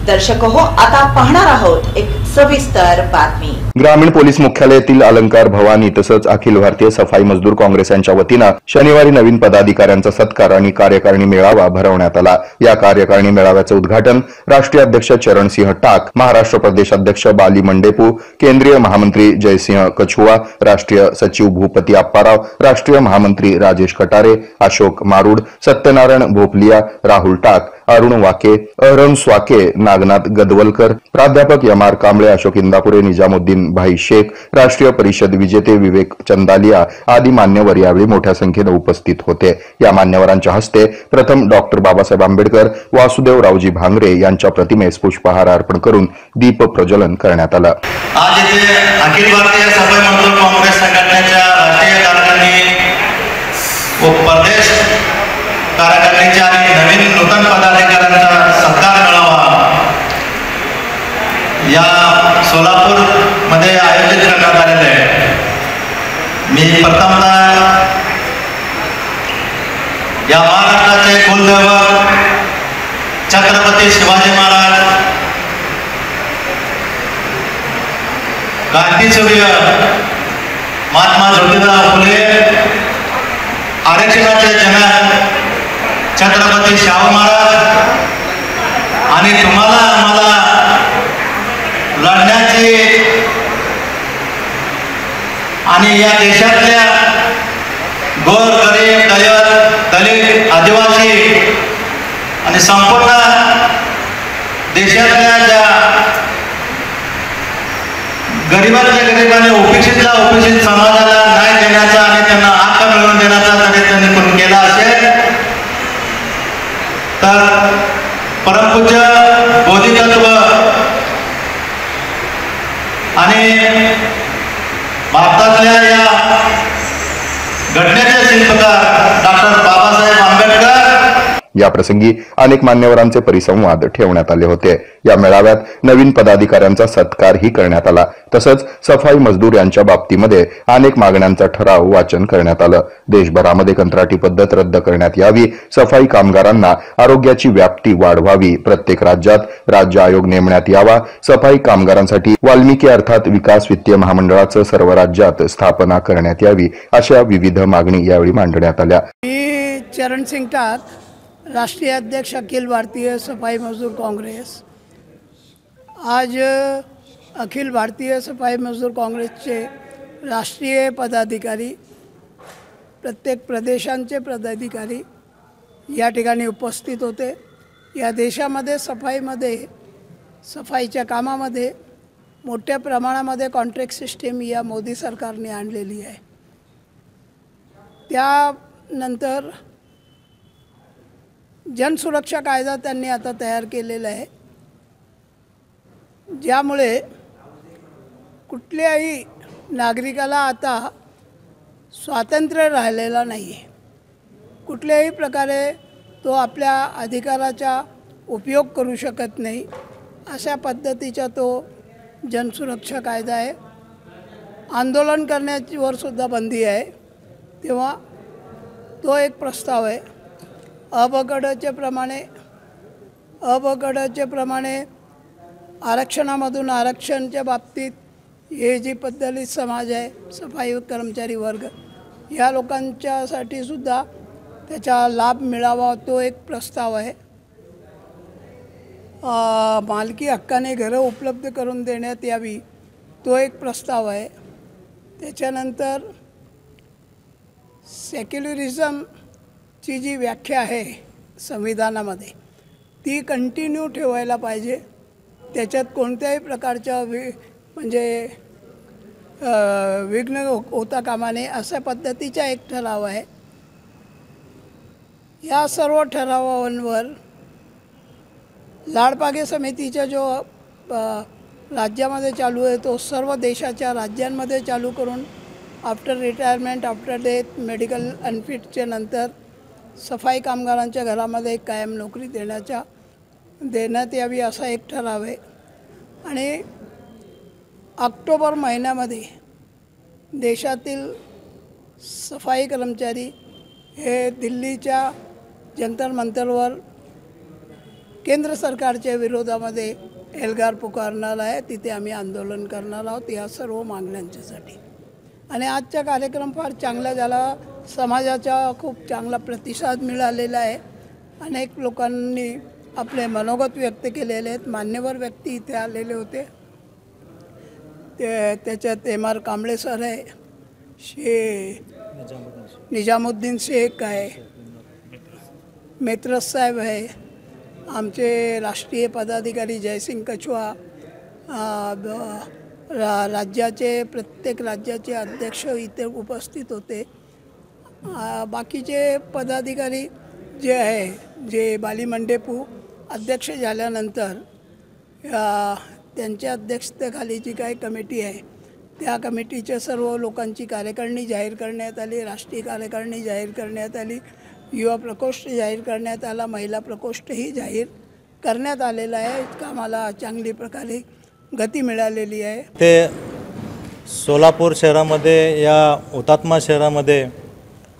दर्शक हो, आता पाहणार आहोत एक सविस्तर बातमी। ग्रामीण पोलीस मुख्यालयातील अलंकार भवानी तसंच अखिल भारतीय सफाई मजदूर काँग्रेस यांच्या वतीनं शनिवारी नवीन पदाधिकाऱ्यांचा सत्कार आणि कार्यकारिणी मेळावा भरवण्यात आला। या कार्यकारिणी मेळाव्याचे उद्घाटन राष्ट्रीय अध्यक्ष चरणसिंह टाक, महाराष्ट्र प्रदेश अध्यक्ष बाली मंडेपू, केंद्रीय महामंत्री जयसिंह कछुआ, राष्ट्रीय सचिव भूपती अप्पाराव, राष्ट्रीय महामंत्री राजेश कटारे, अशोक मारूड, सत्यनारायण भोपलिया, राहुल टाक, अरुण वाके, अहरण स्वाके, नागनाथ गदवलकर, प्राध्यापक यमार कांबळे, अशोक इंदापुरे, निजामुद्दीन भाई शेख, राष्ट्रीय परिषद विजेते विवेक चंदालिया आदी मान्यवर यावेळी मोठ्या संख्येने उपस्थित होते। या मान्यवरांच्या हस्ते प्रथम डॉक्टर बाबासाहेब आंबेडकर, वासुदेवरावजी भांगरे यांच्या प्रतिमेस पुष्पहार अर्पण करून दीप प्रज्वलन करण्यात आलं। आज इथे अखिल भारतीय सफाई मजदूर काँग्रेस संघटनेच्या राष्ट्रीय कार्यकारिणी व प्रदेश कार्यकारिणीच्या आणि नवीन नूतन पदाधिकाऱ्यांचा सत्कार मेळावा या सोलापूर मध्ये आयोजित करण्यात आलेला आहे। मी प्रथमतः या महाराष्ट्राचे कुलदैवत छत्रपती शिवाजी महाराज, क्रांतीसूर्य महात्मा ज्योतिराव फुले, आरक्षणाचे जनक छत्रपती शाहू महाराज आणि तुम्हाला आम्हाला लढण्याची आणि या देशातल्या गोर गरीब दलित आदिवासी आणि संपूर्ण देशातल्या ज्या गरीबातल्या गरीब आणि उपेक्षितला उपेक्षित समाजाला न्याय देण्याचा आणि त्यांना हक्क मिळवून देण्याचा जरी त्यांनी पण केला असेल तर परमपूज्य बोधितत्व आणि भारतातल्या या घटनेचे शिल्पकार डॉक्टर बाबासाहेब आंबेडकर या प्रसंगी अनेक मान्यवरांचे परिसंवाद ठेवण्यात आले होते। या मेळाव्यात नवीन पदाधिकाऱ्यांचा सत्कारही करण्यात आला। तसंच सफाई मजदूर यांच्या बाबतीमध्ये अनेक मागण्यांचा ठराव वाचन करण्यात आलं। देशभरामध्ये कंत्राटी पद्धत रद्द करण्यात यावी, सफाई कामगारांना आरोग्याची व्याप्ती वाढवावी, प्रत्येक राज्यात राज्य आयोग नेमण्यात यावा, सफाई कामगारांसाठी वाल्मिकी अर्थात विकास वित्तीय महामंडळाचं सर्व राज्यात स्थापना करण्यात यावी, अशा विविध मागणी यावेळी मांडण्यात आल्या। चरणसिंह टाक, राष्ट्रीय अध्यक्ष अखिल भारतीय सफाई मजदूर काँग्रेस, आज अखिल भारतीय सफाई मजदूर काँग्रेसचे राष्ट्रीय पदाधिकारी, प्रत्येक प्रदेशांचे पदाधिकारी या ठिकाणी उपस्थित होते। या देशामध्ये सफाईच्या कामामध्ये मोठ्या प्रमाणामध्ये कॉन्ट्रॅक्ट सिस्टीम या मोदी सरकारने आणलेली आहे। त्यानंतर जनसुरक्षा कायदा त्यांनी आता तयार केलेला आहे, ज्यामुळे कुठल्याही नागरिकाला आता स्वातंत्र्य राहिलेला नाही आहे। कुठल्याही प्रकारे तो आपल्या अधिकाराचा उपयोग करू शकत नाही, अशा पद्धतीचा तो जनसुरक्षा कायदा आहे। आंदोलन करण्यावर सुद्धा बंदी आहे। तेव्हा तो एक प्रस्ताव आहे। अबगडाचे प्रमाणे आरक्षणामधून आरक्षणच्या बाबतीत हे जी दलित समाज आहे, सफाई कर्मचारी वर्ग, या लोकांच्यासाठी सुद्धा त्याचा लाभ मिळावा, तो एक प्रस्ताव आहे। मालकी हक्काने घरं उपलब्ध करून देण्यात यावी, तो एक प्रस्ताव आहे। त्याच्यानंतर सेक्युलरिझमची जी व्याख्या आहे संविधानामध्ये, ती कंटिन्यू ठेवायला पाहिजे। त्याच्यात कोणत्याही प्रकारच्या विघ्न होता कामा नये, अशा पद्धतीचा एक ठराव आहे। या सर्व ठरावांवर लाडपागे समितीचा जो राज्यामध्ये चालू आहे, तो सर्व देशाच्या राज्यांमध्ये चालू करून after retirement, after death, medical अनफिटच्या नंतर सफाई कामगारांच्या घरामध्ये एक कायम नोकरी देण्यात यावी, असा एक ठराव आहे। आणि ऑक्टोबर महिन्यामध्ये देशातील सफाई कर्मचारी हे दिल्लीच्या जंतर मंतरवर केंद्र सरकारच्या विरोधामध्ये एल्गार पुकारणार आहे, तिथे आम्ही आंदोलन करणार आहोत या सर्व मागण्यांच्यासाठी. आणि आजचा कार्यक्रम फार चांगला झाला. समाजाचा खूप चांगला प्रतिसाद मिळालेला आहे. अनेक लोकांनी आपले मनोगत व्यक्त केलेले आहेत. मान्यवर व्यक्ती इथे आलेले होते. त्याच्यात MR कांबळे सर आहे, निजामुद्दीन शेख आहे, मेत्रस साहेब आहे, आमचे राष्ट्रीय पदाधिकारी जयसिंग कछवा, राज्याचे प्रत्येक राज्याचे अध्यक्ष इथे उपस्थित होते. बाकीचे पदाधिकारी जे आहे, जे बाली मंडेपू अध्यक्ष झाल्यानंतर त्यांच्या अध्यक्षतेखाली जी काही कमिटी आहे त्या कमिटीच्या सर्व लोकांची कार्यकारिणी जाहीर करण्यात आली. राष्ट्रीय कार्यकारिणी जाहीर करण्यात आली, युवा प्रकोष्ठ जाहीर करण्यात आला, महिला प्रकोष्ठही जाहीर करण्यात आलेला आहे. कामाला चांगली प्रकारे गती मिळालेली आहे. ते सोलापूर शहरामध्ये, या हुतात्मा शहरामध्ये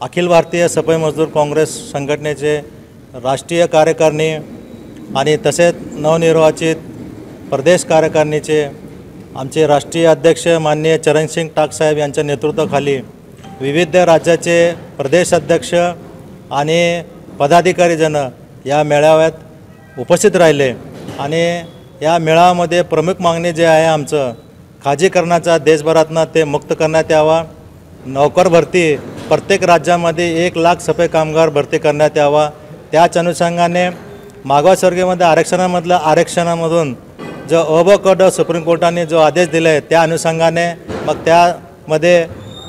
अखिल भारतीय सफाई मजदूर काँग्रेस संघटनेचे राष्ट्रीय कार्यकारिणी आणि तसेच नवनिर्वाचित प्रदेश कार्यकारिणीचे आमचे राष्ट्रीय अध्यक्ष माननीय चरणसिंग टाकसाहेब यांच्या नेतृत्वाखाली विविध राज्याचे प्रदेश अध्यक्ष आणि पदाधिकारीजन या मेळाव्यात उपस्थित राहिले. आणि या मेळाव्यामध्ये प्रमुख मागणी जे आहे आमचं खाजगीकरणाचा देशभरातनं ते मुक्त करण्यात यावा. नोकर भरती प्रत्येक राज्यामध्ये 1 लाख सफाई कामगार भरती करण्यात यावा. त्याच अनुषंगाने मागासवर्गीयमध्ये आरक्षणामधून जो अ-ब-क-ड सुप्रीम कोर्टाने जो आदेश दिले आहे त्या अनुषंगाने मग त्यामध्ये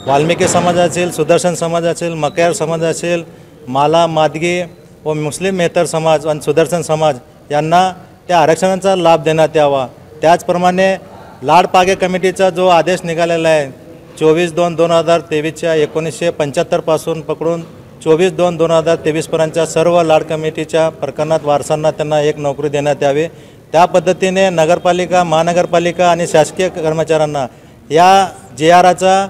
वाल्मिकी समाज असेल, सुदर्शन समाज असेल, मक्यार समाज असेल, माला मादगी व मुस्लिम मेहतर समाज आणि सुदर्शन समाज यांना त्या आरक्षणाचा लाभ देण्यात यावा. त्याचप्रमाणे लाडपागे कमिटीचा जो आदेश निघालेला आहे 24/2/2023च्या 1975 पासून पकडून 24/2/2023पर्यंतच्या सर्व लाड कमिटीच्या प्रकरणात वारसांना त्यांना एक नोकरी देण्यात यावी. त्या पद्धतीने नगरपालिका, महानगरपालिका आणि शासकीय कर्मचाऱ्यांना या JRचा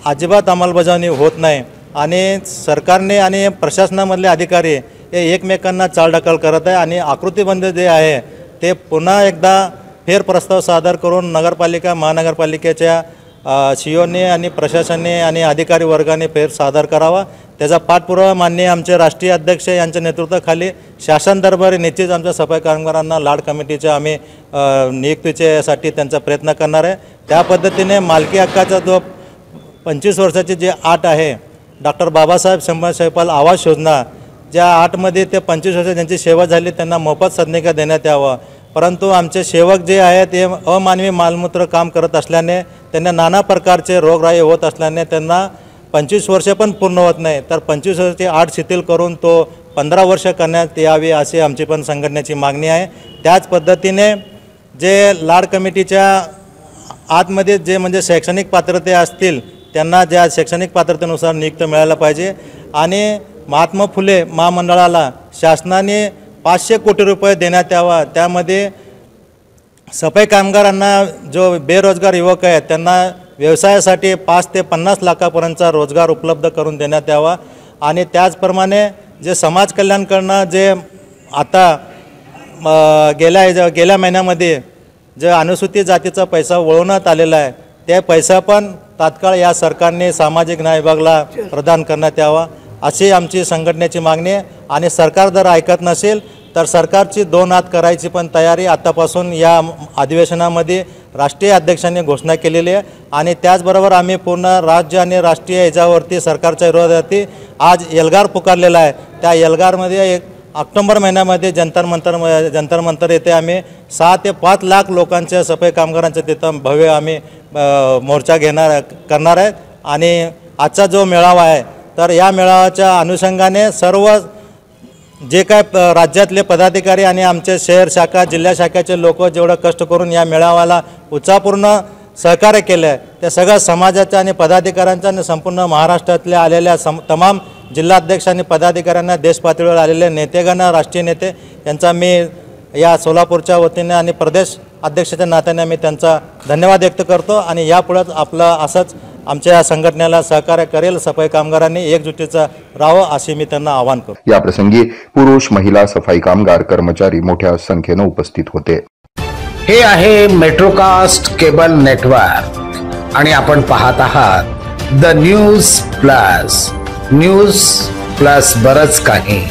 अजिबात अंमलबजावणी होत नाही. आणि सरकारने आणि प्रशासनामधले अधिकारी हे एकमेकांना चालढकल करत आहे. आणि आकृतीबंध जे आहे ते पुन्हा एकदा फेरप्रस्ताव सादर करून नगरपालिका, महानगरपालिकेच्या CEOने आणि प्रशासनाने आणि अधिकारी वर्गाने फेर सादर करावा. त्याचा पाठपुरावा माननीय आमचे राष्ट्रीय अध्यक्ष यांच्या नेतृत्वाखाली शासन दरबारी निश्चित आमच्या सफाई कामगारांना लाड कमिटीच्या आम्ही नियुक्तीच्यासाठी त्यांचा प्रयत्न करणार आहे. त्या पद्धतीने मालकी हक्काचा जो 25 वर्षाची जी अट आहे, डॉक्टर बाबासाहेब शंभर आवास योजना, ज्या अटमध्ये ते 25 वर्ष ज्यांची सेवा झाली त्यांना मोफत सदनिका देण्यात यावं. परंतु आमचे सेवक जे आहेत ते अमानवी मालमूत्र काम करत असल्याने त्यांना नाना प्रकारचे रोगराई होत असल्याने त्यांना 25 वर्ष पण पूर्ण होत नाही, तर 25 वर्षाची अट शिथिल करून तो 15 वर्ष करण्यात यावी अशी आमची पण संघटनेची मागणी आहे. त्याच पद्धतीने जे लाड कमिटीच्या आतमध्ये जे म्हणजे शैक्षणिक पात्रते असतील त्यांना ज्या शैक्षणिक पात्रतेनुसार नियुक्ती मिळायला पाहिजे. आणि महात्मा फुले महामंडळाला शासनाने 500 कोटी रुपये देण्यात यावा. त्यामध्ये सफाई कामगारांना जो बेरोजगार युवक आहेत त्यांना व्यवसायासाठी 5 ते 50 लाखापर्यंतचा रोजगार उपलब्ध करून देण्यात यावा. आणि त्याचप्रमाणे जे समाज कल्याणकडनं जे आता गेल्या महिन्यामध्ये जे अनुसूचित जातीचा पैसा वळवण्यात आलेला आहे ते पैसा पण तात्काळ या सरकारने सामाजिक न्याय विभागाला प्रदान करण्यात यावा अशी आमची संघटनेची मागणी आहे. आणि सरकार जर ऐकत नसेल तर सरकारची 2 हात करायची पण तयारी आतापासून या अधिवेशनामध्ये राष्ट्रीय अध्यक्षांनी घोषणा केलेली आहे. आणि त्याचबरोबर आम्ही पूर्ण राज्य आणि राष्ट्रीय याच्यावरती सरकारच्या विरोधावरती आज एल्गार पुकारलेला आहे. त्या एल्गारमध्ये ऑक्टोबर महिन्यामध्ये जंतर मंतर येथे आम्ही 6 ते 5 लाख लोकांच्या सफाई कामगारांच्या तिथं भव्य आम्ही मोर्चा करणार आहेत. आणि आजचा जो मेळावा आहे तर या मेळाव्याच्या अनुषंगाने सर्व जे काय राज्यातले पदाधिकारी आणि आमचे शहर शाखा, जिल्हा शाखेचे लोक जेवढं कष्ट करून या मेळाव्याला उत्साहपूर्ण सहकार्य केलं आहे त्या सगळ्या समाजाच्या आणि पदाधिकाऱ्यांच्या आणि संपूर्ण महाराष्ट्रातल्या आलेल्या तमाम जिल्हाध्यक्ष आणि पदाधिकाऱ्यांना, देश पातळीवर आलेल्या नेतेगांना, राष्ट्रीय नेते यांचा मी या सोलापूरच्या वतीने आणि प्रदेश अध्यक्षाच्या नात्याने मी त्यांचा धन्यवाद व्यक्त करतो. आणि यापुढे आपलं असंच आमच्या या संघटनेला सहकार्य करेल, सफाई कामगारांनी एकजुटीचं राहावं असे मी त्यांना आवाहन करतो। या प्रसंगी पुरुष, महिला, सफाई कामगार, कर्मचारी मोठ्या संख्येने उपस्थित होते। हे आहे मेट्रोकास्ट केबल नेटवर्क आणि आपण पाहत आहात द न्यूज प्लस बरच काही।